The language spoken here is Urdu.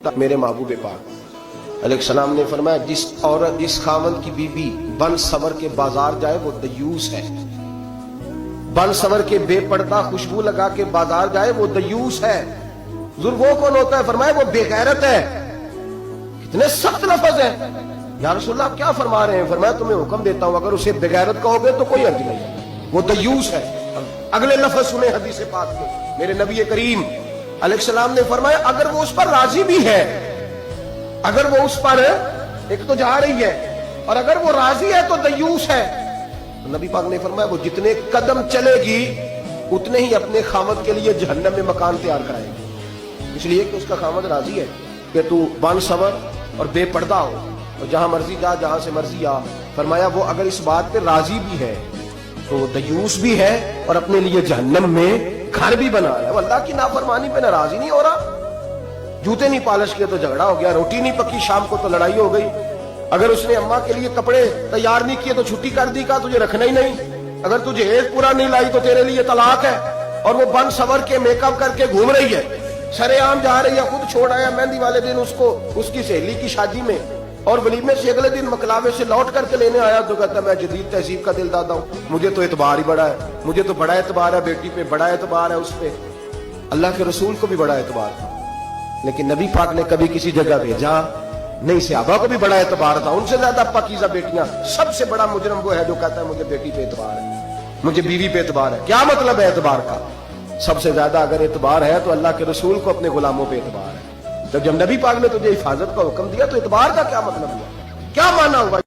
ہوتا میرے محبوب پاک علیہ السلام نے فرمایا جس عورت جس خاوند کی بیوی بن سور کے بازار جائے وہ دیوس ہے، بن سور کے بے پردہ خوشبو لگا کے بازار جائے وہ دیوس ہے۔ حضور وہ کون ہوتا ہے؟ فرمایا وہ بے غیرت ہے۔ کتنے سخت لفظ ہیں۔ یا رسول اللہ آپ کیا فرما رہے ہیں؟ فرمایا تمہیں حکم دیتا ہوں اگر اسے بے غیرت کہو گے تو کوئی حرج نہیں، وہ دیوس ہے۔ اگلے لفظ سنیں حدیث پاک میں، میرے نبی کریم علیہ السلام نے فرمایا اگر وہ اس پر راضی بھی ہے، اگر وہ اس پر ایک تو جا رہی ہے اور اگر وہ راضی ہے تو دیوس ہے۔ تو نبی پاک نے فرمایا وہ جتنے قدم چلے گی اتنے ہی اپنے خامد کے لیے جہنم میں مکان تیار کرائے گی، اس لیے کہ اس کا خامد راضی ہے کہ تو بن سور اور بے پردہ ہو اور جہاں مرضی جا جہاں سے مرضی آ۔ فرمایا وہ اگر اس بات پہ راضی بھی ہے تو وہ دیوس بھی ہے اور اپنے لیے جہنم میں گھر بھی بنا رہا ہے۔ وہ اللہ کی نافرمانی پہ ناراض ہی نہیں ہو رہا، جوتے نہیں پالش کیے تو جھگڑا ہو گیا، روٹی نہیں پکی شام کو تو لڑائی ہو گئی، اگر اس نے اماں کے لیے کپڑے تیار نہیں کیے تو چھٹی کر دی، کہا تجھے رکھنا ہی نہیں، اگر تجھے ایک پورا نہیں لائی تو تیرے لیے طلاق ہے، اور وہ بن سور کے میک اپ کر کے گھوم رہی ہے، سرے عام جا رہی ہے، خود چھوڑ آیا مہندی والے دن اس کو اس کی سہیلی کی شادی میں، اور ولیمے سے اگلے دن مکلاوے سے لوٹ کر کے لینے آیا تو کہتا میں جدید تہذیب کا دل دادا ہوں، مجھے تو اعتبار ہی بڑا ہے، مجھے تو بڑا اعتبار ہے، بیٹی پہ بڑا اعتبار ہے، اس پہ اللہ کے رسول کو بھی بڑا اعتبار تھا، لیکن نبی پاک نے کبھی کسی جگہ بھیجا نہیں، صحابہ کو بھی بڑا اعتبار تھا، ان سے زیادہ پاکیزہ بیٹیاں، سب سے بڑا مجرم وہ ہے جو کہتا ہے مجھے بیٹی پہ اعتبار ہے، مجھے بیوی پہ اعتبار ہے۔ کیا مطلب ہے اعتبار کا؟ سب سے زیادہ اگر اعتبار ہے تو اللہ کے رسول کو اپنے غلاموں پہ اعتبار ہے۔ جب نبی پاک نے تجھے حفاظت کا حکم دیا تو اعتبار کا کیا مطلب ہوا، کیا معنی ہوا؟